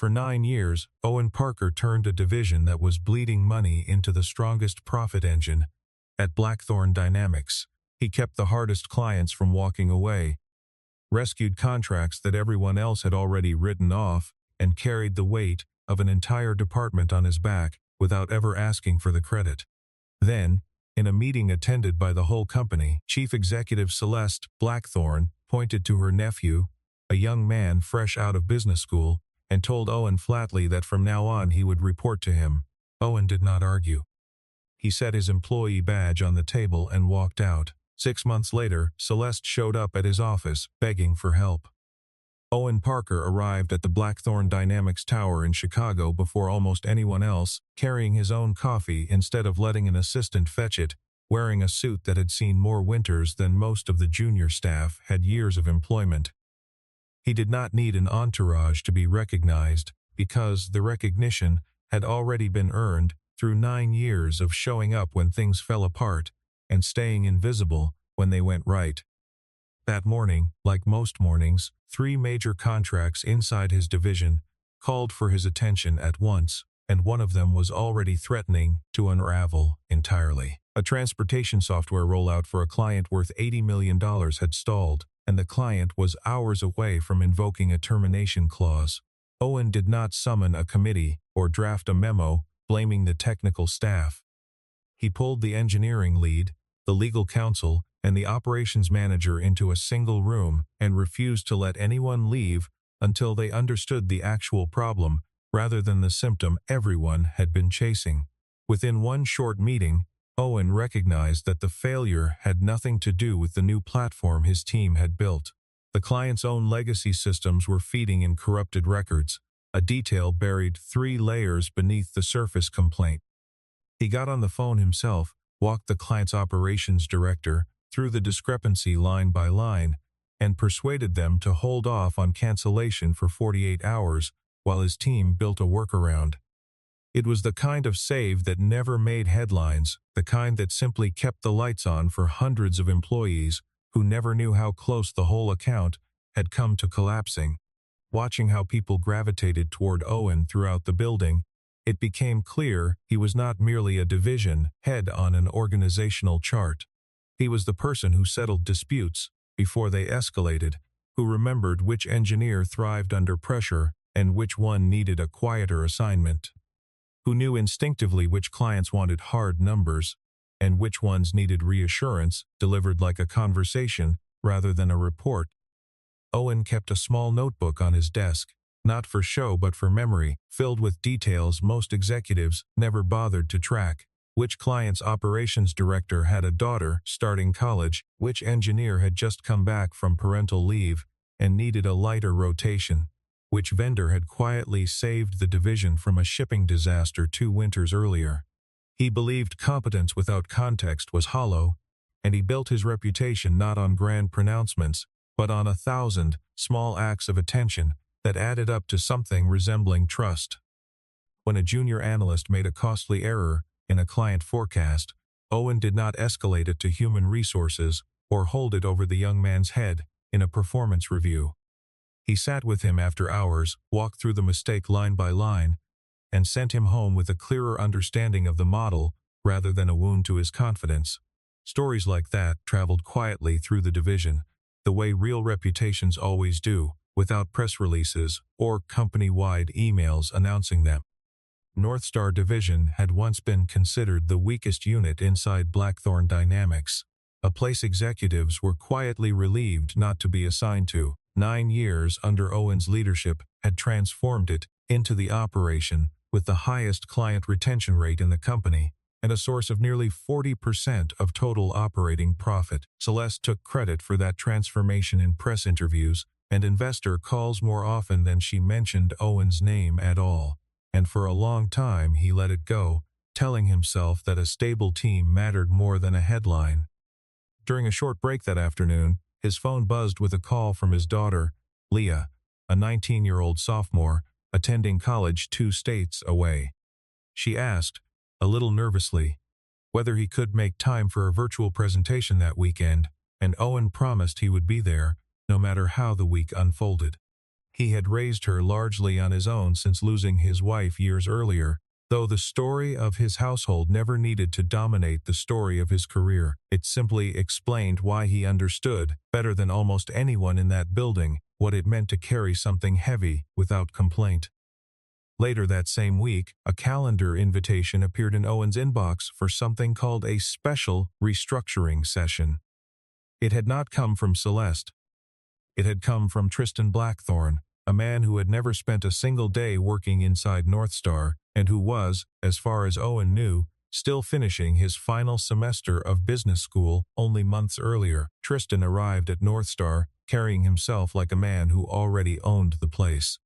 For 9 years, Owen Parker turned a division that was bleeding money into the strongest profit engine. At Blackthorn Dynamics, he kept the hardest clients from walking away, rescued contracts that everyone else had already written off, and carried the weight of an entire department on his back without ever asking for the credit. Then, in a meeting attended by the whole company, Chief Executive Celeste Blackthorn pointed to her nephew, a young man fresh out of business school, and told Owen flatly that from now on he would report to him. Owen did not argue. He set his employee badge on the table and walked out. 6 months later, Celeste showed up at his office, begging for help. Owen Parker arrived at the Blackthorn Dynamics Tower in Chicago before almost anyone else, carrying his own coffee instead of letting an assistant fetch it, wearing a suit that had seen more winters than most of the junior staff had years of employment. He did not need an entourage to be recognized, because the recognition had already been earned through 9 years of showing up when things fell apart and staying invisible when they went right. That morning, like most mornings, 3 major contracts inside his division called for his attention at once, and one of them was already threatening to unravel entirely. A transportation software rollout for a client worth $80 million had stalled, and the client was hours away from invoking a termination clause. Owen did not summon a committee or draft a memo blaming the technical staff. He pulled the engineering lead, the legal counsel, and the operations manager into a single room and refused to let anyone leave until they understood the actual problem rather than the symptom everyone had been chasing. Within one short meeting, Owen recognized that the failure had nothing to do with the new platform his team had built. The client's own legacy systems were feeding in corrupted records, a detail buried 3 layers beneath the surface complaint. He got on the phone himself, walked the client's operations director through the discrepancy line by line, and persuaded them to hold off on cancellation for 48 hours while his team built a workaround. It was the kind of save that never made headlines, the kind that simply kept the lights on for hundreds of employees who never knew how close the whole account had come to collapsing. Watching how people gravitated toward Owen throughout the building, it became clear he was not merely a division head on an organizational chart. He was the person who settled disputes before they escalated, who remembered which engineer thrived under pressure and which one needed a quieter assignment, who knew instinctively which clients wanted hard numbers and which ones needed reassurance delivered like a conversation rather than a report. Owen kept a small notebook on his desk, not for show but for memory, filled with details most executives never bothered to track. Which client's operations director had a daughter starting college, which engineer had just come back from parental leave and needed a lighter rotation, which vendor had quietly saved the division from a shipping disaster 2 winters earlier. He believed competence without context was hollow, and he built his reputation not on grand pronouncements, but on 1,000 small acts of attention that added up to something resembling trust. When a junior analyst made a costly error in a client forecast, Owen did not escalate it to human resources or hold it over the young man's head in a performance review. He sat with him after hours, walked through the mistake line by line, and sent him home with a clearer understanding of the model rather than a wound to his confidence. Stories like that traveled quietly through the division, the way real reputations always do, without press releases or company-wide emails announcing them. Northstar Division had once been considered the weakest unit inside Blackthorn Dynamics, a place executives were quietly relieved not to be assigned to. 9 years under Owen's leadership had transformed it into the operation with the highest client retention rate in the company and a source of nearly 40% of total operating profit. Celeste took credit for that transformation in press interviews and investor calls more often than she mentioned Owen's name at all. And for a long time he let it go, telling himself that a stable team mattered more than a headline. During a short break that afternoon, his phone buzzed with a call from his daughter, Leah, a 19-year-old sophomore, attending college 2 states away. She asked, a little nervously, whether he could make time for a virtual presentation that weekend, and Owen promised he would be there, no matter how the week unfolded. He had raised her largely on his own since losing his wife years earlier, though the story of his household never needed to dominate the story of his career. It simply explained why he understood, better than almost anyone in that building, what it meant to carry something heavy without complaint. Later that same week, a calendar invitation appeared in Owen's inbox for something called a special restructuring session. It had not come from Celeste. It had come from Tristan Blackthorne, a man who had never spent a single day working inside Northstar, and who was, as far as Owen knew, still finishing his final semester of business school only months earlier. Tristan arrived at Northstar, carrying himself like a man who already owned the place.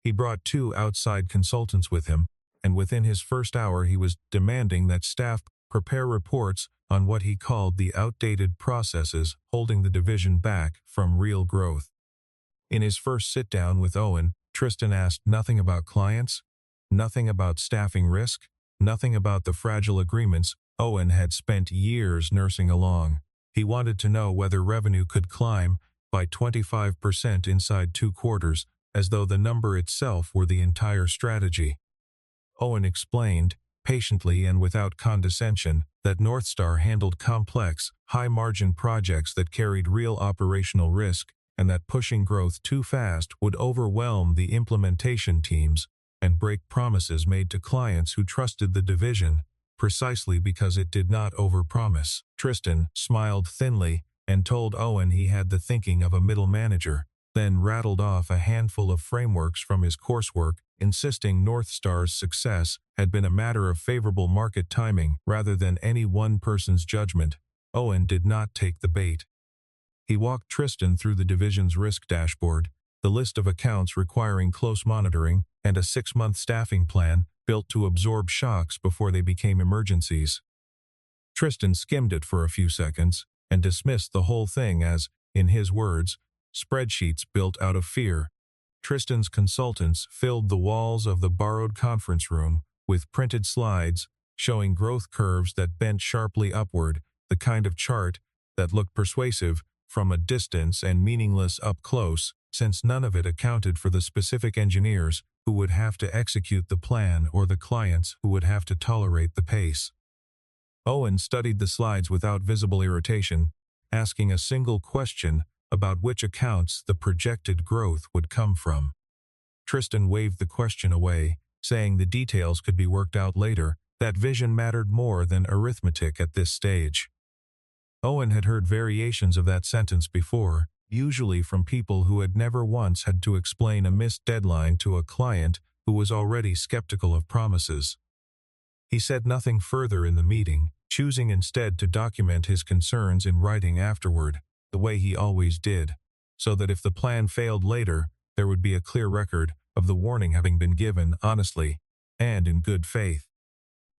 He brought 2 outside consultants with him, and within his first hour he was demanding that staff prepare reports on what he called the outdated processes holding the division back from real growth. In his first sit-down with Owen, Tristan asked nothing about clients, nothing about staffing risk, nothing about the fragile agreements Owen had spent years nursing along. He wanted to know whether revenue could climb by 25% inside 2 quarters, as though the number itself were the entire strategy. Owen explained, patiently and without condescension, that Northstar handled complex, high-margin projects that carried real operational risk, and that pushing growth too fast would overwhelm the implementation teams and break promises made to clients who trusted the division, precisely because it did not overpromise. Tristan smiled thinly and told Owen he had the thinking of a middle manager, then rattled off a handful of frameworks from his coursework, insisting Northstar's success had been a matter of favorable market timing rather than any one person's judgment. Owen did not take the bait. He walked Tristan through the division's risk dashboard, the list of accounts requiring close monitoring, and a 6-month staffing plan built to absorb shocks before they became emergencies. Tristan skimmed it for a few seconds and dismissed the whole thing as, in his words, spreadsheets built out of fear. Tristan's consultants filled the walls of the borrowed conference room with printed slides showing growth curves that bent sharply upward, the kind of chart that looked persuasive from a distance and meaningless up close, since none of it accounted for the specific engineers who would have to execute the plan or the clients who would have to tolerate the pace. Owen studied the slides without visible irritation, asking a single question about which accounts the projected growth would come from. Tristan waved the question away, saying the details could be worked out later, that vision mattered more than arithmetic at this stage. Owen had heard variations of that sentence before, usually from people who had never once had to explain a missed deadline to a client who was already skeptical of promises. He said nothing further in the meeting, choosing instead to document his concerns in writing afterward, the way he always did, so that if the plan failed later, there would be a clear record of the warning having been given honestly and in good faith.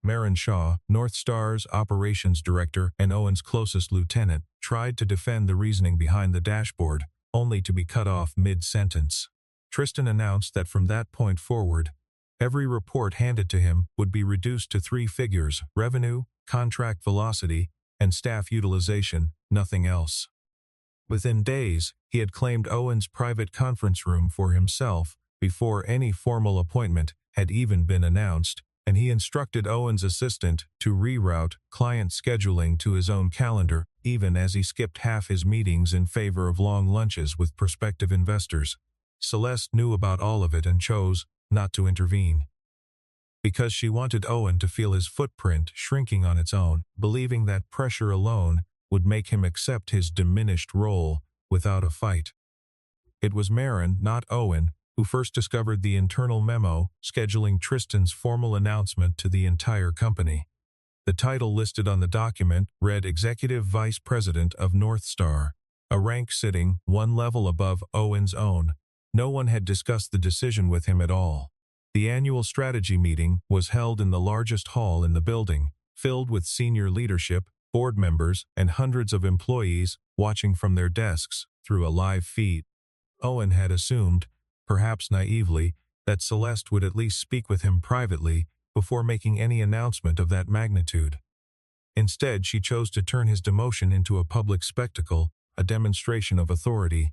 Marin Shaw, Northstar's operations director and Owen's closest lieutenant, tried to defend the reasoning behind the dashboard, only to be cut off mid-sentence. Tristan announced that from that point forward, every report handed to him would be reduced to 3 figures: revenue, contract velocity, and staff utilization, nothing else. Within days, he had claimed Owen's private conference room for himself before any formal appointment had even been announced, and he instructed Owen's assistant to reroute client scheduling to his own calendar, even as he skipped half his meetings in favor of long lunches with prospective investors. Celeste knew about all of it and chose not to intervene. Because she wanted Owen to feel his footprint shrinking on its own, believing that pressure alone would make him accept his diminished role without a fight. It was Marin, not Owen, who first discovered the internal memo scheduling Tristan's formal announcement to the entire company. The title listed on the document read Executive Vice President of Northstar, a rank sitting 1 level above Owen's own. No one had discussed the decision with him at all. The annual strategy meeting was held in the largest hall in the building, filled with senior leadership, board members, and hundreds of employees watching from their desks through a live feed. Owen had assumed, perhaps naively, that Celeste would at least speak with him privately before making any announcement of that magnitude. Instead, she chose to turn his demotion into a public spectacle, a demonstration of authority.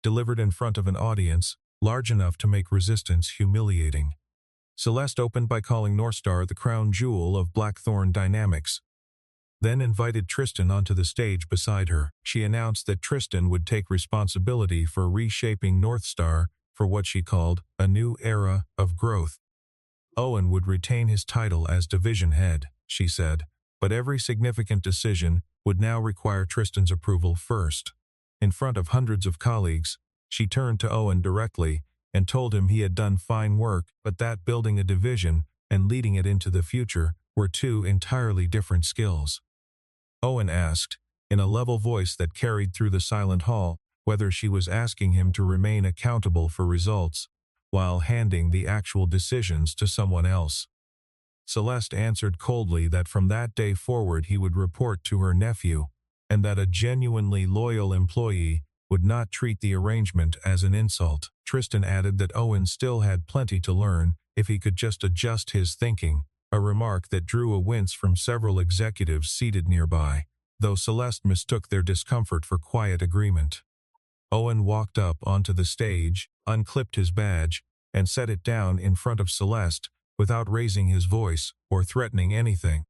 Delivered in front of an audience, large enough to make resistance humiliating. Celeste opened by calling Northstar the crown jewel of Blackthorn Dynamics, then invited Tristan onto the stage beside her. She announced that Tristan would take responsibility for reshaping Northstar for what she called a new era of growth. Owen would retain his title as division head, she said, but every significant decision would now require Tristan's approval first. In front of hundreds of colleagues, she turned to Owen directly and told him he had done fine work, but that building a division and leading it into the future were two entirely different skills. Owen asked, in a level voice that carried through the silent hall, whether she was asking him to remain accountable for results, while handing the actual decisions to someone else. Celeste answered coldly that from that day forward he would report to her nephew, and that a genuinely loyal employee would not treat the arrangement as an insult. Tristan added that Owen still had plenty to learn if he could just adjust his thinking, a remark that drew a wince from several executives seated nearby, though Celeste mistook their discomfort for quiet agreement. Owen walked up onto the stage, unclipped his badge, and set it down in front of Celeste without raising his voice or threatening anything.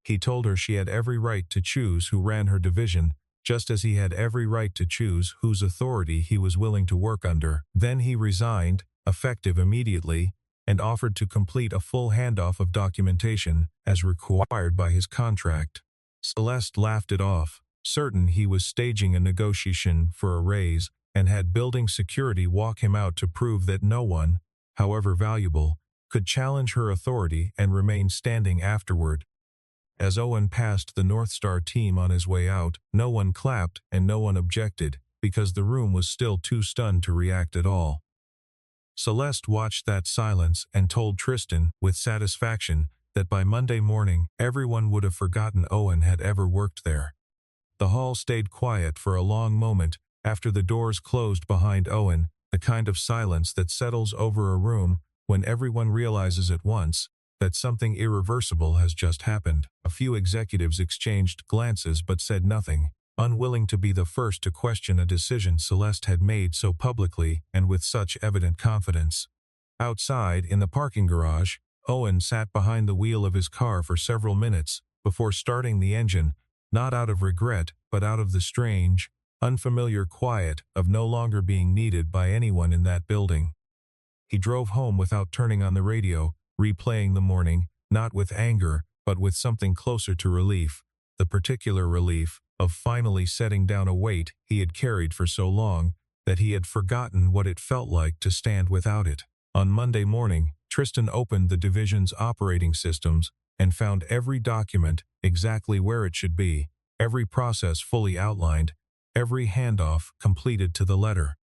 He told her she had every right to choose who ran her division, just as he had every right to choose whose authority he was willing to work under. Then he resigned, effective immediately, and offered to complete a full handoff of documentation as required by his contract. Celeste laughed it off, certain he was staging a negotiation for a raise and had building security walk him out to prove that no one, however valuable, could challenge her authority and remain standing afterward. As Owen passed the Northstar team on his way out, no one clapped and no one objected, because the room was still too stunned to react at all. Celeste watched that silence and told Tristan, with satisfaction, that by Monday morning everyone would have forgotten Owen had ever worked there. The hall stayed quiet for a long moment after the doors closed behind Owen, the kind of silence that settles over a room when everyone realizes at once that something irreversible has just happened. A few executives exchanged glances but said nothing, unwilling to be the first to question a decision Celeste had made so publicly and with such evident confidence. Outside, in the parking garage, Owen sat behind the wheel of his car for several minutes before starting the engine, not out of regret but out of the strange, unfamiliar quiet of no longer being needed by anyone in that building. He drove home without turning on the radio, replaying the morning, not with anger, but with something closer to relief, the particular relief of finally setting down a weight he had carried for so long that he had forgotten what it felt like to stand without it. On Monday morning, Tristan opened the division's operating systems and found every document exactly where it should be, every process fully outlined, every handoff completed to the letter.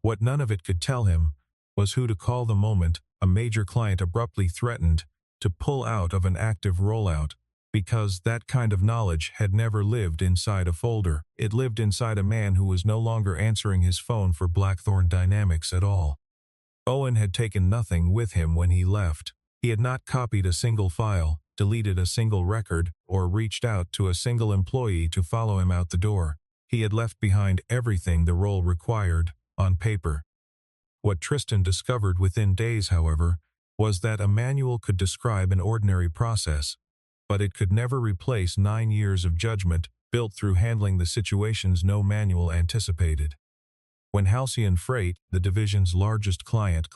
What none of it could tell him was who to call the moment a major client abruptly threatened to pull out of an active rollout, because that kind of knowledge had never lived inside a folder. It lived inside a man who was no longer answering his phone for Blackthorn Dynamics at all. Owen had taken nothing with him when he left. He had not copied a single file, deleted a single record, or reached out to a single employee to follow him out the door. He had left behind everything the role required, on paper. What Tristan discovered within days, however, was that a manual could describe an ordinary process, but it could never replace 9 years of judgment built through handling the situations no manual anticipated. When Halcyon Freight, the division's largest client,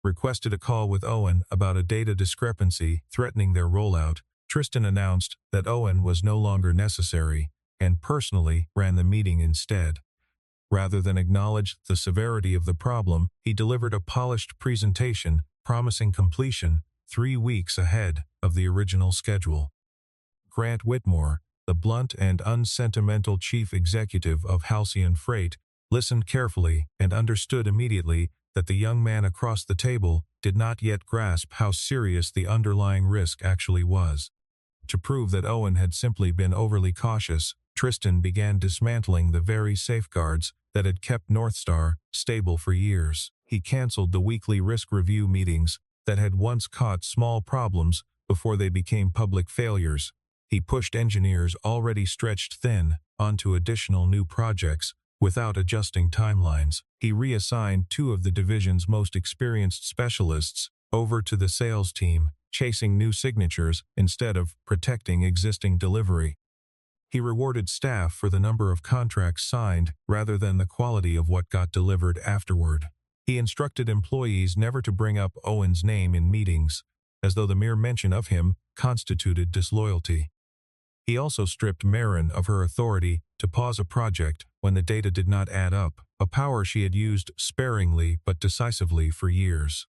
requested a call with Owen about a data discrepancy threatening their rollout, Tristan announced that Owen was no longer necessary and personally ran the meeting instead. Rather than acknowledge the severity of the problem, he delivered a polished presentation promising completion 3 weeks ahead of the original schedule. Grant Whitmore, the blunt and unsentimental chief executive of Halcyon Freight, listened carefully and understood immediately that the young man across the table did not yet grasp how serious the underlying risk actually was. To prove that Owen had simply been overly cautious, Tristan began dismantling the very safeguards that had kept Northstar stable for years. He canceled the weekly risk review meetings that had once caught small problems before they became public failures. He pushed engineers already stretched thin onto additional new projects Without adjusting timelines, he reassigned two of the division's most experienced specialists over to the sales team, chasing new signatures instead of protecting existing delivery. He rewarded staff for the number of contracts signed rather than the quality of what got delivered afterward. He instructed employees never to bring up Owen's name in meetings, as though the mere mention of him constituted disloyalty. He also stripped Marin of her authority to pause a project when the data did not add up, a power she had used sparingly but decisively for years.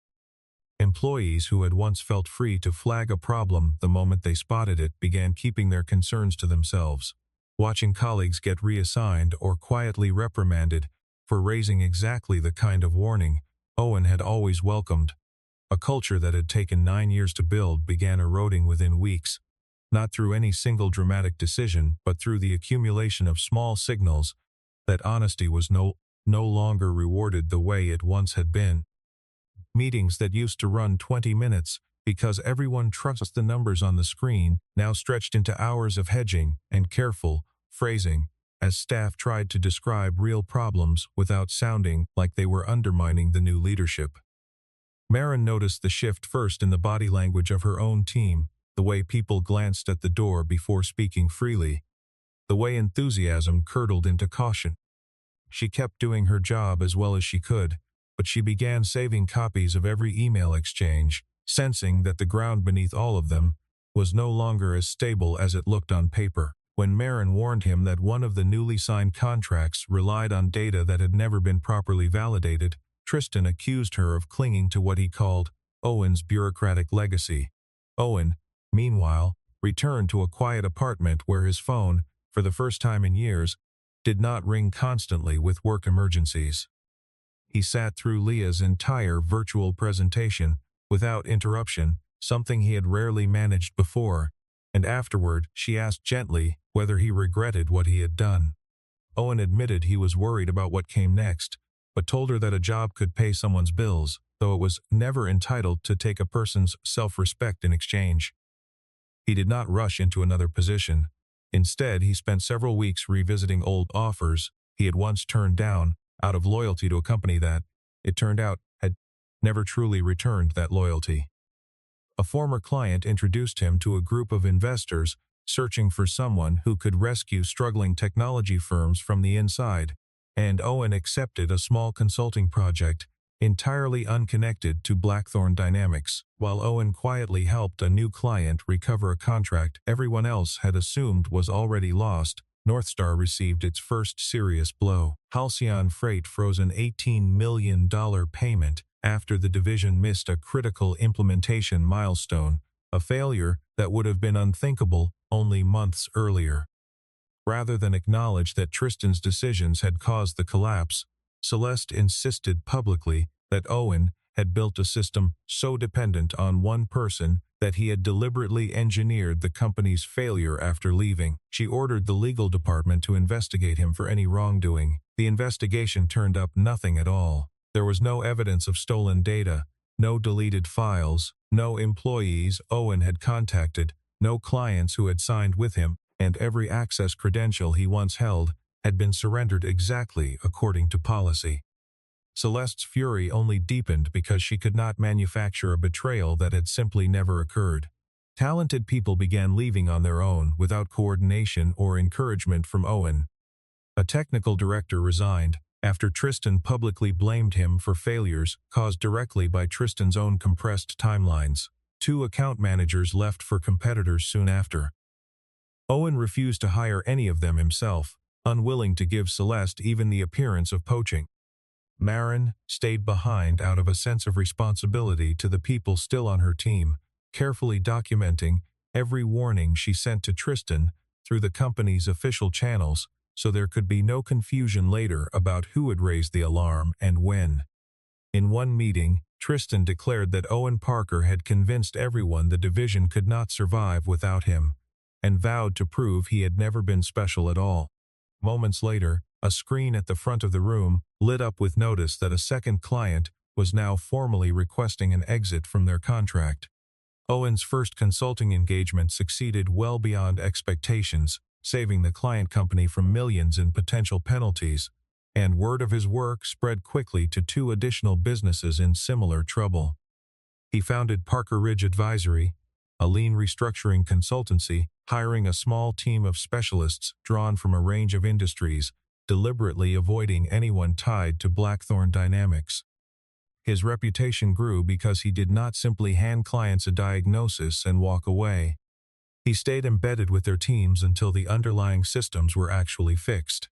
Employees who had once felt free to flag a problem the moment they spotted it began keeping their concerns to themselves, watching colleagues get reassigned or quietly reprimanded for raising exactly the kind of warning Owen had always welcomed. A culture that had taken 9 years to build began eroding within weeks, not through any single dramatic decision, but through the accumulation of small signals that honesty was no longer rewarded the way it once had been. Meetings that used to run 20 minutes because everyone trusts the numbers on the screen now stretched into hours of hedging and careful phrasing as staff tried to describe real problems without sounding like they were undermining the new leadership. Marin noticed the shift first in the body language of her own team, the way people glanced at the door before speaking freely, the way enthusiasm curdled into caution. She kept doing her job as well as she could, but she began saving copies of every email exchange, sensing that the ground beneath all of them was no longer as stable as it looked on paper. When Marin warned him that one of the newly signed contracts relied on data that had never been properly validated, Tristan accused her of clinging to what he called Owen's bureaucratic legacy. Owen, meanwhile, returned to a quiet apartment where his phone, for the first time in years, did not ring constantly with work emergencies. He sat through Leah's entire virtual presentation without interruption, something he had rarely managed before, and afterward she asked gently whether he regretted what he had done. Owen admitted he was worried about what came next, but told her that a job could pay someone's bills, though it was never entitled to take a person's self-respect in exchange. He did not rush into another position. Instead, he spent several weeks revisiting old offers he had once turned down out of loyalty to a company that, it turned out, had never truly returned that loyalty. A former client introduced him to a group of investors searching for someone who could rescue struggling technology firms from the inside, and Owen accepted a small consulting project entirely unconnected to Blackthorn Dynamics. While Owen quietly helped a new client recover a contract everyone else had assumed was already lost, Northstar received its first serious blow. Halcyon Freight froze an $18 million payment after the division missed a critical implementation milestone, a failure that would have been unthinkable only months earlier. Rather than acknowledge that Tristan's decisions had caused the collapse, Celeste insisted publicly that Owen had built a system so dependent on one person that he had deliberately engineered the company's failure after leaving. She ordered the legal department to investigate him for any wrongdoing. The investigation turned up nothing at all. There was no evidence of stolen data, no deleted files, no employees Owen had contacted, no clients who had signed with him, and every access credential he once held had been surrendered exactly according to policy. Celeste's fury only deepened because she could not manufacture a betrayal that had simply never occurred. Talented people began leaving on their own without coordination or encouragement from Owen. A technical director resigned after Tristan publicly blamed him for failures caused directly by Tristan's own compressed timelines. 2 account managers left for competitors soon after. Owen refused to hire any of them himself, unwilling to give Celeste even the appearance of poaching. Marin stayed behind out of a sense of responsibility to the people still on her team, carefully documenting every warning she sent to Tristan through the company's official channels so there could be no confusion later about who had raised the alarm and when. In one meeting, Tristan declared that Owen Parker had convinced everyone the division could not survive without him, and vowed to prove he had never been special at all. Moments later, a screen at the front of the room lit up with notice that a second client was now formally requesting an exit from their contract. Owen's first consulting engagement succeeded well beyond expectations, saving the client company from millions in potential penalties, and word of his work spread quickly to two additional businesses in similar trouble. He founded Parker Ridge Advisory, a lean restructuring consultancy, hiring a small team of specialists drawn from a range of industries, deliberately avoiding anyone tied to Blackthorn Dynamics. His reputation grew because he did not simply hand clients a diagnosis and walk away. He stayed embedded with their teams until the underlying systems were actually fixed.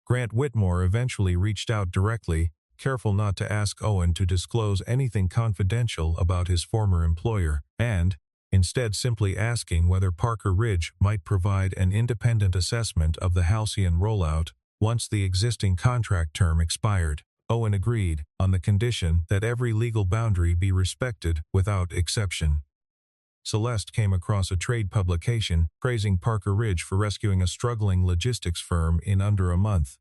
Grant Whitmore eventually reached out directly, careful not to ask Owen to disclose anything confidential about his former employer, and, instead simply asking whether Parker Ridge might provide an independent assessment of the Halcyon rollout once the existing contract term expired. Owen agreed, on the condition that every legal boundary be respected without exception. Celeste came across a trade publication praising Parker Ridge for rescuing a struggling logistics firm in under a month.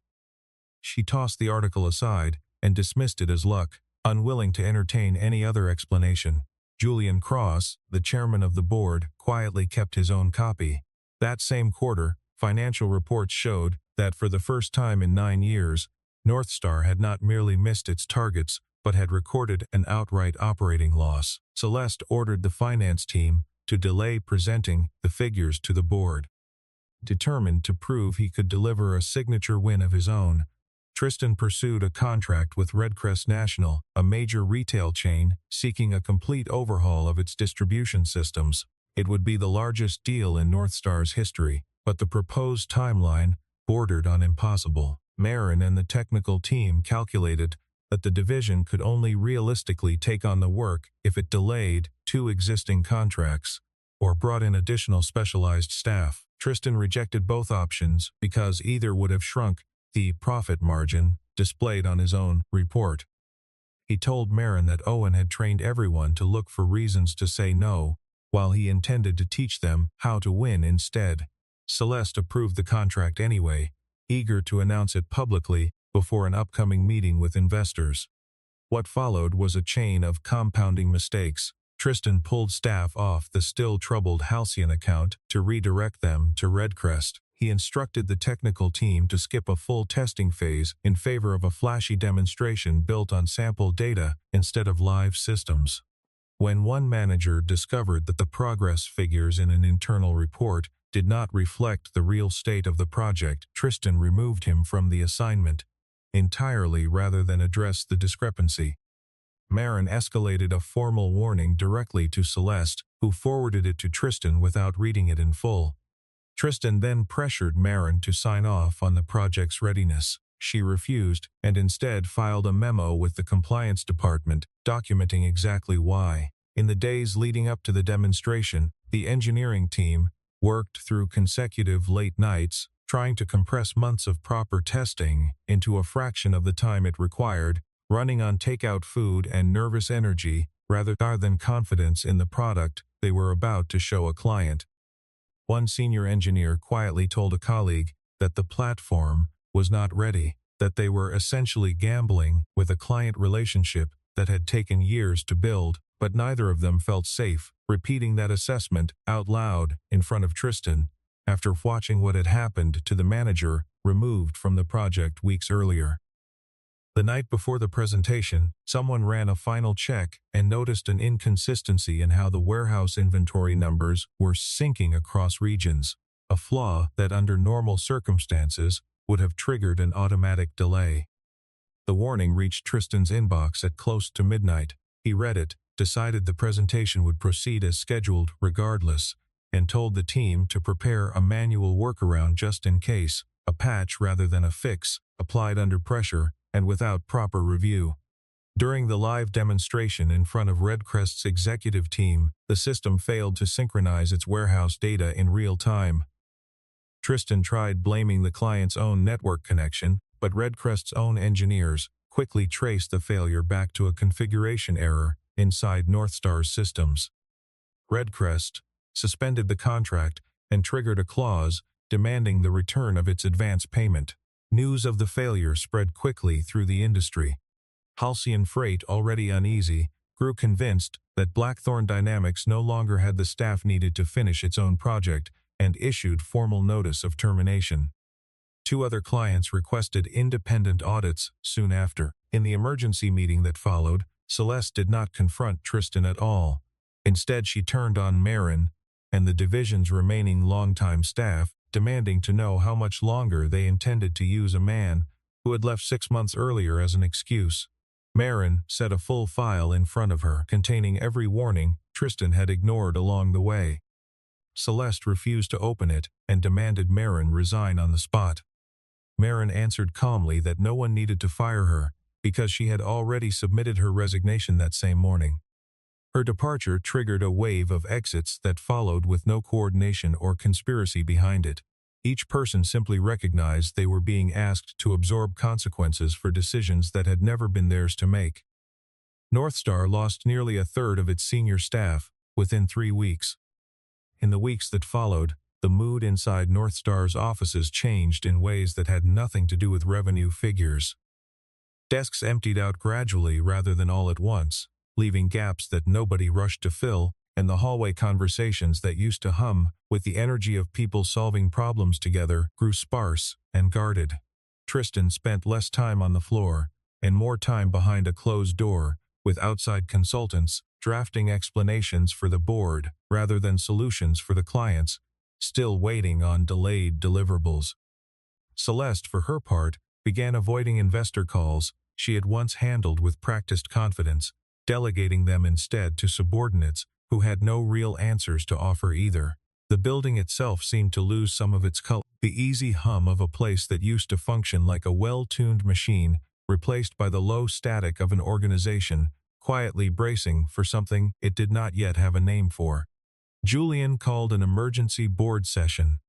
She tossed the article aside and dismissed it as luck, unwilling to entertain any other explanation. Julian Cross, the chairman of the board, quietly kept his own copy. That same quarter, financial reports showed that for the first time in 9 years, Northstar had not merely missed its targets, but had recorded an outright operating loss. Celeste ordered the finance team to delay presenting the figures to the board. Determined to prove he could deliver a signature win of his own, Tristan pursued a contract with Redcrest National, a major retail chain, seeking a complete overhaul of its distribution systems. It would be the largest deal in Northstar's history, but the proposed timeline bordered on impossible. Marin and the technical team calculated that the division could only realistically take on the work if it delayed 2 existing contracts or brought in additional specialized staff. Tristan rejected both options because either would have shrunk the profit margin displayed on his own report. He told Marin that Owen had trained everyone to look for reasons to say no, while he intended to teach them how to win instead. Celeste approved the contract anyway, eager to announce it publicly before an upcoming meeting with investors. What followed was a chain of compounding mistakes. Tristan pulled staff off the still troubled Halcyon account to redirect them to Redcrest. He instructed the technical team to skip a full testing phase in favor of a flashy demonstration built on sample data instead of live systems. When one manager discovered that the progress figures in an internal report did not reflect the real state of the project, Tristan removed him from the assignment entirely rather than address the discrepancy. Marin escalated a formal warning directly to Celeste, who forwarded it to Tristan without reading it in full. Tristan then pressured Marin to sign off on the project's readiness. She refused and instead filed a memo with the compliance department, documenting exactly why. In the days leading up to the demonstration, the engineering team worked through consecutive late nights, trying to compress months of proper testing into a fraction of the time it required, running on takeout food and nervous energy rather than confidence in the product they were about to show a client. One senior engineer quietly told a colleague that the platform was not ready, that they were essentially gambling with a client relationship that had taken years to build, but neither of them felt safe repeating that assessment out loud in front of Tristan after watching what had happened to the manager removed from the project weeks earlier. The night before the presentation, someone ran a final check and noticed an inconsistency in how the warehouse inventory numbers were syncing across regions, a flaw that under normal circumstances would have triggered an automatic delay. The warning reached Tristan's inbox at close to midnight. He read it, decided the presentation would proceed as scheduled regardless, and told the team to prepare a manual workaround just in case, a patch rather than a fix, applied under pressure and without proper review. During the live demonstration in front of Redcrest's executive team, the system failed to synchronize its warehouse data in real time. Tristan tried blaming the client's own network connection, but Redcrest's own engineers quickly traced the failure back to a configuration error inside Northstar's systems. Redcrest suspended the contract and triggered a clause demanding the return of its advance payment. News of the failure spread quickly through the industry. Halcyon Freight, already uneasy, grew convinced that Blackthorn Dynamics no longer had the staff needed to finish its own project and issued formal notice of termination. Two other clients requested independent audits soon after. In the emergency meeting that followed, Celeste did not confront Tristan at all. Instead, she turned on Marin and the division's remaining longtime staff, demanding to know how much longer they intended to use a man who had left 6 months earlier as an excuse. Marin set a full file in front of her, containing every warning Tristan had ignored along the way. Celeste refused to open it and demanded Marin resign on the spot. Marin answered calmly that no one needed to fire her because she had already submitted her resignation that same morning. Her departure triggered a wave of exits that followed with no coordination or conspiracy behind it. Each person simply recognized they were being asked to absorb consequences for decisions that had never been theirs to make. Northstar lost nearly a third of its senior staff within 3 weeks. In the weeks that followed, the mood inside Northstar's offices changed in ways that had nothing to do with revenue figures. Desks emptied out gradually rather than all at once, leaving gaps that nobody rushed to fill, and the hallway conversations that used to hum with the energy of people solving problems together grew sparse and guarded. Tristan spent less time on the floor and more time behind a closed door, with outside consultants drafting explanations for the board rather than solutions for the clients, still waiting on delayed deliverables. Celeste, for her part, began avoiding investor calls she had once handled with practiced confidence, delegating them instead to subordinates who had no real answers to offer either. The building itself seemed to lose some of its color. The easy hum of a place that used to function like a well-tuned machine, replaced by the low static of an organization, quietly bracing for something it did not yet have a name for. Julian called an emergency board session.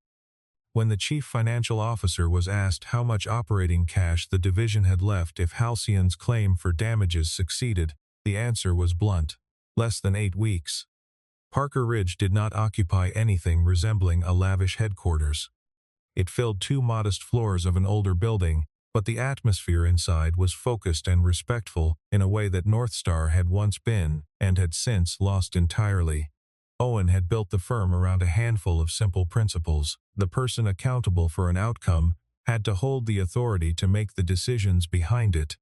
When the chief financial officer was asked how much operating cash the division had left if Halcyon's claim for damages succeeded, the answer was blunt: less than 8 weeks. Parker Ridge did not occupy anything resembling a lavish headquarters. It filled 2 modest floors of an older building, but the atmosphere inside was focused and respectful in a way that Northstar had once been and had since lost entirely. Owen had built the firm around a handful of simple principles. The person accountable for an outcome had to hold the authority to make the decisions behind it.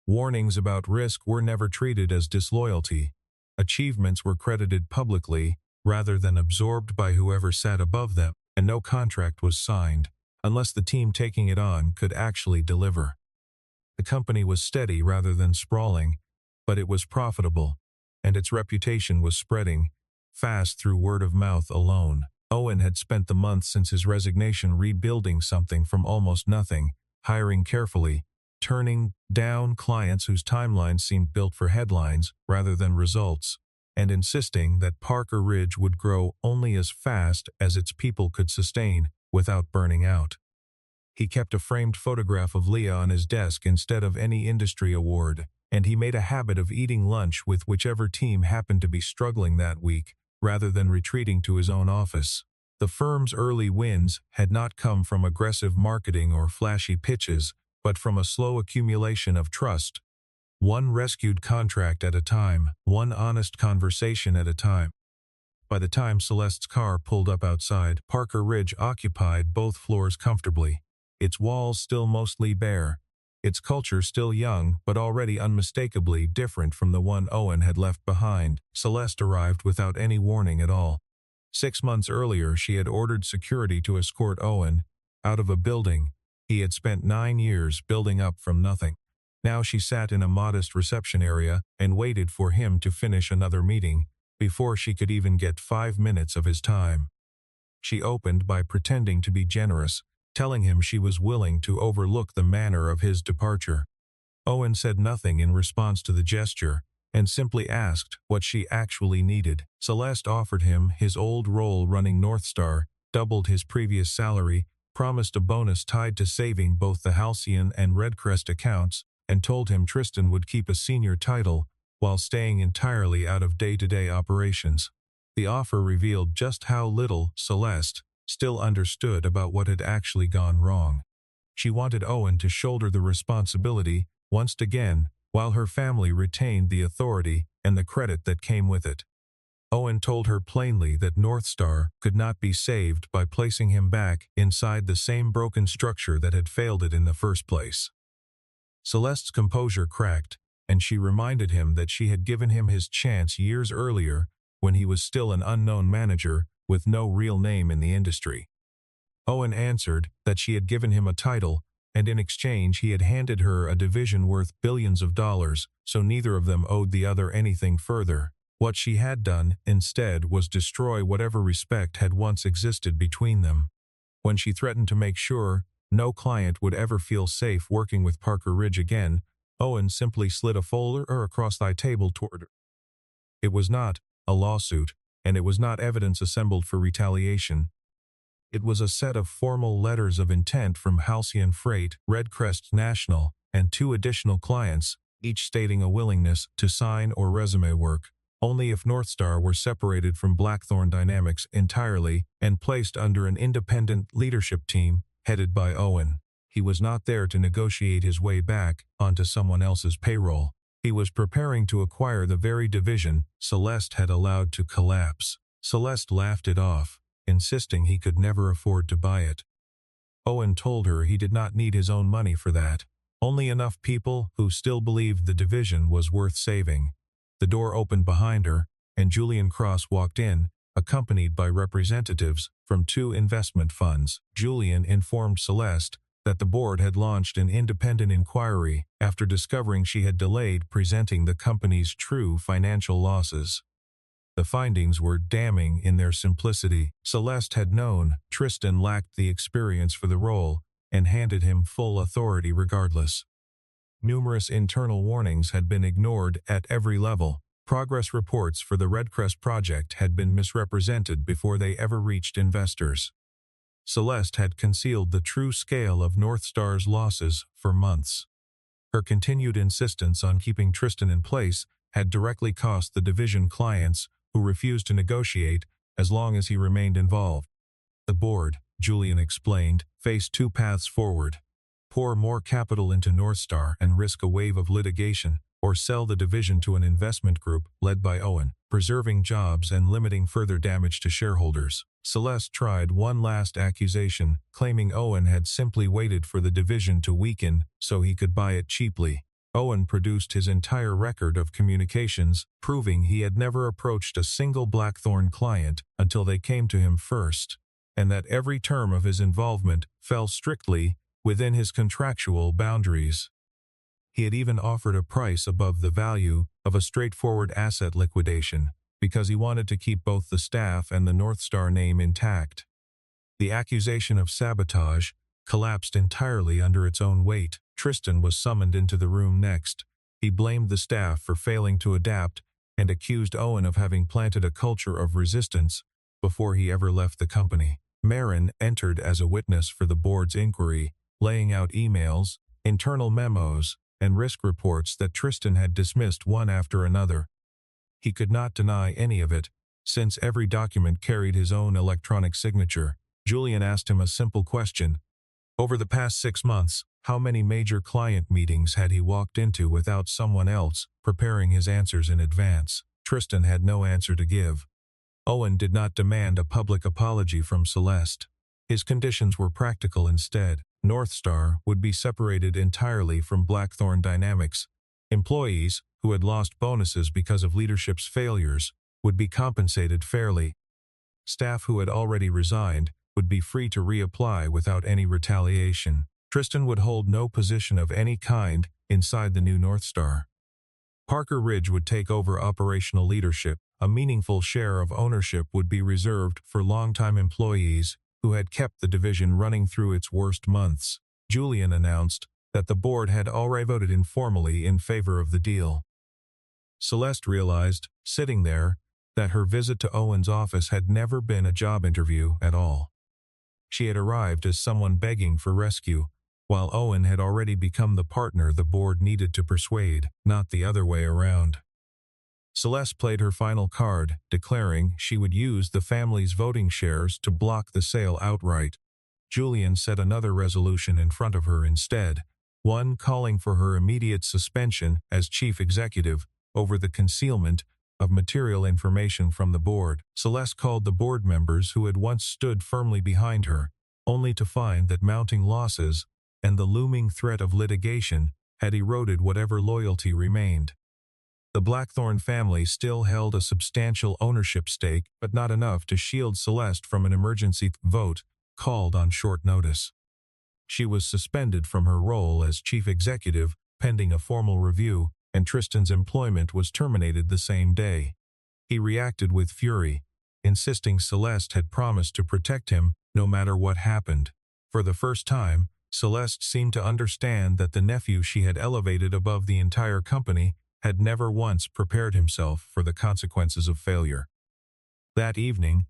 Warnings about risk were never treated as disloyalty. Achievements were credited publicly rather than absorbed by whoever sat above them, and no contract was signed unless the team taking it on could actually deliver. The company was steady rather than sprawling, but it was profitable, and its reputation was spreading fast through word of mouth alone. Owen had spent the months since his resignation rebuilding something from almost nothing, hiring carefully, turning down clients whose timelines seemed built for headlines rather than results, and insisting that Parker Ridge would grow only as fast as its people could sustain without burning out. He kept a framed photograph of Leah on his desk instead of any industry award, and he made a habit of eating lunch with whichever team happened to be struggling that week, rather than retreating to his own office. The firm's early wins had not come from aggressive marketing or flashy pitches, but from a slow accumulation of trust. One rescued contract at a time, one honest conversation at a time. By the time Celeste's car pulled up outside, Parker Ridge occupied both floors comfortably, its walls still mostly bare, its culture still young but already unmistakably different from the one Owen had left behind. Celeste arrived without any warning at all. 6 months earlier, she had ordered security to escort Owen out of a building he had spent 9 years building up from nothing. Now she sat in a modest reception area and waited for him to finish another meeting before she could even get 5 minutes of his time. She opened by pretending to be generous, telling him she was willing to overlook the manner of his departure. Owen said nothing in response to the gesture, and simply asked what she actually needed. Celeste offered him his old role running Northstar, doubled his previous salary, promised a bonus tied to saving both the Halcyon and Redcrest accounts, and told him Tristan would keep a senior title while staying entirely out of day-to-day operations. The offer revealed just how little Celeste still understood about what had actually gone wrong. She wanted Owen to shoulder the responsibility once again, while her family retained the authority and the credit that came with it. Owen told her plainly that North Star could not be saved by placing him back inside the same broken structure that had failed it in the first place. Celeste's composure cracked, and she reminded him that she had given him his chance years earlier when he was still an unknown manager with no real name in the industry. Owen answered that she had given him a title, and in exchange he had handed her a division worth billions of dollars, so neither of them owed the other anything further. What she had done, instead, was destroy whatever respect had once existed between them. When she threatened to make sure no client would ever feel safe working with Parker Ridge again, Owen simply slid a folder across the table toward her. It was not a lawsuit, and it was not evidence assembled for retaliation. It was a set of formal letters of intent from Halcyon Freight, Redcrest National, and 2 additional clients, each stating a willingness to sign or resume work only if North Star were separated from Blackthorn Dynamics entirely and placed under an independent leadership team headed by Owen. He was not there to negotiate his way back onto someone else's payroll. He was preparing to acquire the very division Celeste had allowed to collapse. Celeste laughed it off, insisting he could never afford to buy it. Owen told her he did not need his own money for that, only enough people who still believed the division was worth saving. The door opened behind her, and Julian Cross walked in, accompanied by representatives from 2 investment funds. Julian informed Celeste that the board had launched an independent inquiry after discovering she had delayed presenting the company's true financial losses. The findings were damning in their simplicity. Celeste had known Tristan lacked the experience for the role and handed him full authority regardless. Numerous internal warnings had been ignored at every level. Progress reports for the Redcrest project had been misrepresented before they ever reached investors. Celeste had concealed the true scale of North Star's losses for months. Her continued insistence on keeping Tristan in place had directly cost the division clients who refused to negotiate as long as he remained involved. The board, Julian explained, faced 2 paths forward: pour more capital into North Star and risk a wave of litigation, or sell the division to an investment group led by Owen, preserving jobs and limiting further damage to shareholders. Celeste tried one last accusation, claiming Owen had simply waited for the division to weaken so he could buy it cheaply. Owen produced his entire record of communications, proving he had never approached a single Blackthorn client until they came to him first, and that every term of his involvement fell strictly within his contractual boundaries. He had even offered a price above the value of a straightforward asset liquidation, because he wanted to keep both the staff and the North Star name intact. The accusation of sabotage collapsed entirely under its own weight. Tristan was summoned into the room next. He blamed the staff for failing to adapt and accused Owen of having planted a culture of resistance before he ever left the company. Marin entered as a witness for the board's inquiry, laying out emails, internal memos, and risk reports that Tristan had dismissed one after another. He could not deny any of it, since every document carried his own electronic signature. Julian asked him a simple question. Over the past 6 months, how many major client meetings had he walked into without someone else preparing his answers in advance? Tristan had no answer to give. Owen did not demand a public apology from Celeste. His conditions were practical instead. North Star would be separated entirely from Blackthorn Dynamics. Employees, who had lost bonuses because of leadership's failures, would be compensated fairly. Staff who had already resigned would be free to reapply without any retaliation. Tristan would hold no position of any kind inside the new North Star. Parker Ridge would take over operational leadership. A meaningful share of ownership would be reserved for longtime employees who had kept the division running through its worst months. Julian announced that the board had already voted informally in favor of the deal. Celeste realized, sitting there, that her visit to Owen's office had never been a job interview at all. She had arrived as someone begging for rescue, while Owen had already become the partner the board needed to persuade, not the other way around. Celeste played her final card, declaring she would use the family's voting shares to block the sale outright. Julian set another resolution in front of her instead, one calling for her immediate suspension as chief executive over the concealment of material information from the board. Celeste called the board members who had once stood firmly behind her, only to find that mounting losses and the looming threat of litigation had eroded whatever loyalty remained. The Blackthorn family still held a substantial ownership stake, but not enough to shield Celeste from an emergency vote called on short notice. She was suspended from her role as chief executive pending a formal review, and Tristan's employment was terminated the same day. He reacted with fury, insisting Celeste had promised to protect him no matter what happened. For the first time, Celeste seemed to understand that the nephew she had elevated above the entire company had never once prepared himself for the consequences of failure. That evening,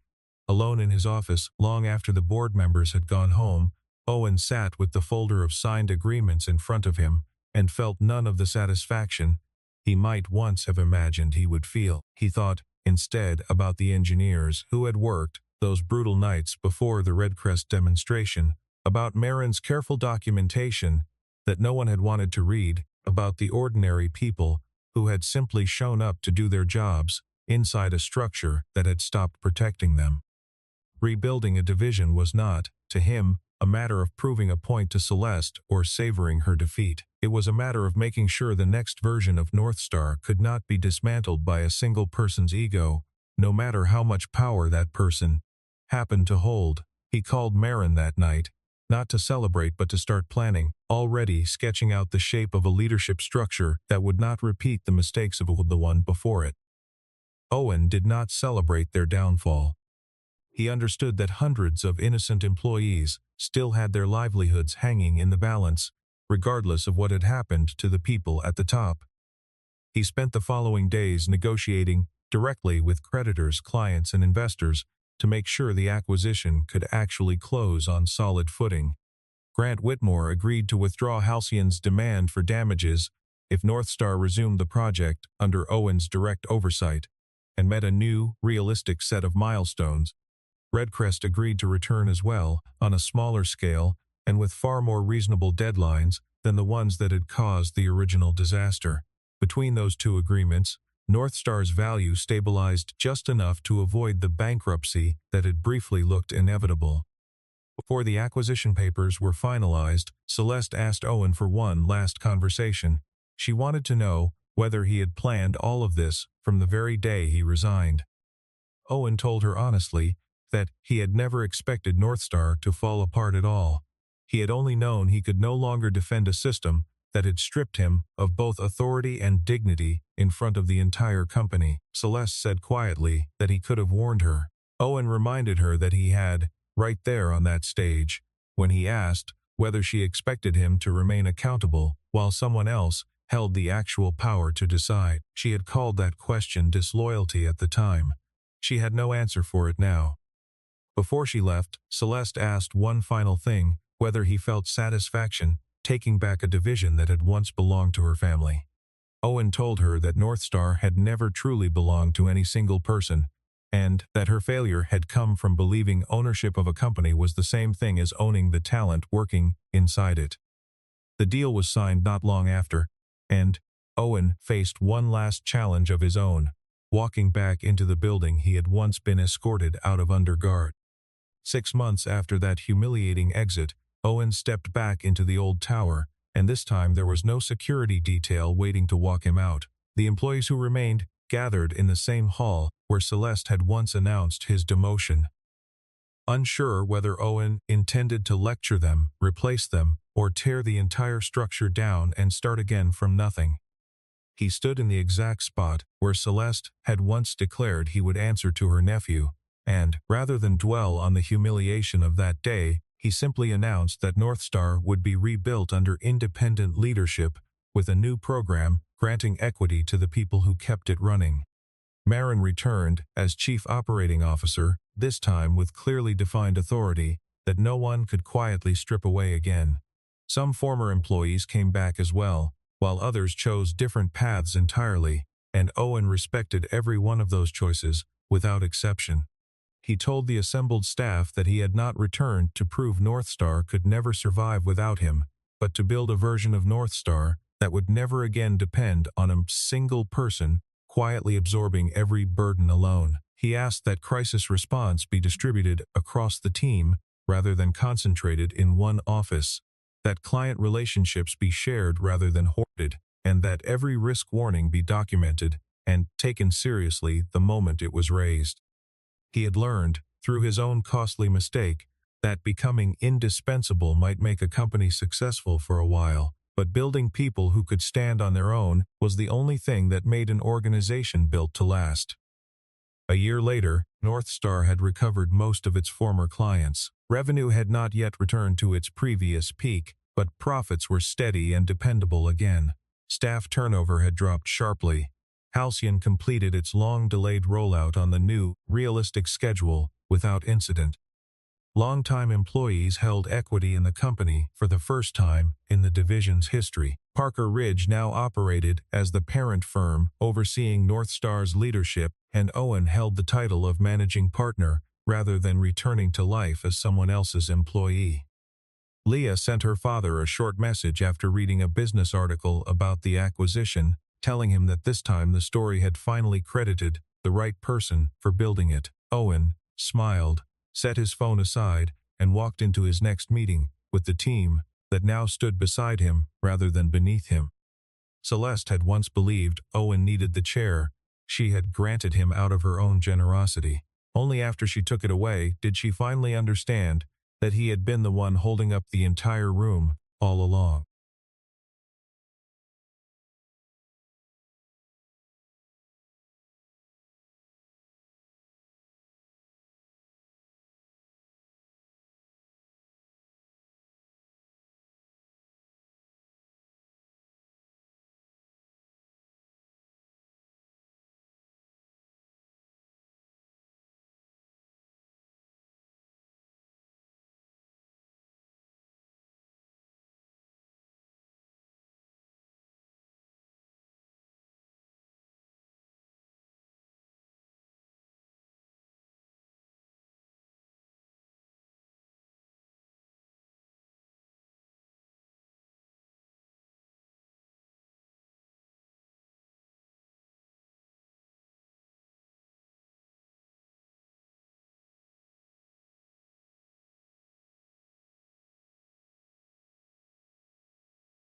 alone in his office long after the board members had gone home, Owen sat with the folder of signed agreements in front of him and felt none of the satisfaction he might once have imagined he would feel. He thought, instead, about the engineers who had worked those brutal nights before the Redcrest demonstration, about Marin's careful documentation that no one had wanted to read, about the ordinary people who had simply shown up to do their jobs inside a structure that had stopped protecting them. Rebuilding a division was not, to him, a matter of proving a point to Celeste or savoring her defeat. It was a matter of making sure the next version of Northstar could not be dismantled by a single person's ego, no matter how much power that person happened to hold. He called Marin that night, not to celebrate but to start planning, already sketching out the shape of a leadership structure that would not repeat the mistakes of the one before it. Owen did not celebrate their downfall. He understood that hundreds of innocent employees still had their livelihoods hanging in the balance, regardless of what had happened to the people at the top. He spent the following days negotiating directly with creditors, clients, and investors to make sure the acquisition could actually close on solid footing. Grant Whitmore agreed to withdraw Halcyon's demand for damages if Northstar resumed the project under Owen's direct oversight, and met a new, realistic set of milestones. Redcrest agreed to return as well, on a smaller scale and with far more reasonable deadlines than the ones that had caused the original disaster. Between those two agreements, Northstar's value stabilized just enough to avoid the bankruptcy that had briefly looked inevitable. Before the acquisition papers were finalized, Celeste asked Owen for one last conversation. She wanted to know whether he had planned all of this from the very day he resigned. Owen told her honestly that he had never expected Northstar to fall apart at all. He had only known he could no longer defend a system that had stripped him of both authority and dignity in front of the entire company. Celeste said quietly that he could have warned her. Owen reminded her that he had, right there on that stage, when he asked whether she expected him to remain accountable while someone else held the actual power to decide. She had called that question disloyalty at the time. She had no answer for it now. Before she left, Celeste asked one final thing, whether he felt satisfaction taking back a division that had once belonged to her family. Owen told her that Northstar had never truly belonged to any single person, and that her failure had come from believing ownership of a company was the same thing as owning the talent working inside it. The deal was signed not long after, and Owen faced one last challenge of his own, walking back into the building he had once been escorted out of under guard. 6 months after that humiliating exit, Owen stepped back into the old tower, and this time there was no security detail waiting to walk him out. The employees who remained gathered in the same hall where Celeste had once announced his demotion. Unsure whether Owen intended to lecture them, replace them, or tear the entire structure down and start again from nothing. He stood in the exact spot where Celeste had once declared he would answer to her nephew, and, rather than dwell on the humiliation of that day, he simply announced that Northstar would be rebuilt under independent leadership with a new program granting equity to the people who kept it running. Marin returned as Chief Operating Officer, this time with clearly defined authority that no one could quietly strip away again. Some former employees came back as well, while others chose different paths entirely, and Owen respected every one of those choices, without exception. He told the assembled staff that he had not returned to prove Northstar could never survive without him, but to build a version of Northstar that would never again depend on a single person quietly absorbing every burden alone. He asked that crisis response be distributed across the team rather than concentrated in one office, that client relationships be shared rather than hoarded, and that every risk warning be documented and taken seriously the moment it was raised. He had learned, through his own costly mistake, that becoming indispensable might make a company successful for a while, but building people who could stand on their own was the only thing that made an organization built to last. A year later, North Star had recovered most of its former clients. Revenue had not yet returned to its previous peak, but profits were steady and dependable again. Staff turnover had dropped sharply. Halcyon completed its long-delayed rollout on the new, realistic schedule without incident. Longtime employees held equity in the company for the first time in the division's history. Parker Ridge now operated as the parent firm overseeing North Star's leadership, and Owen held the title of managing partner rather than returning to life as someone else's employee. Leah sent her father a short message after reading a business article about the acquisition, telling him that this time the story had finally credited the right person for building it. Owen smiled, set his phone aside, and walked into his next meeting with the team that now stood beside him rather than beneath him. Celeste had once believed Owen needed the chair she had granted him out of her own generosity. Only after she took it away did she finally understand that he had been the one holding up the entire room all along.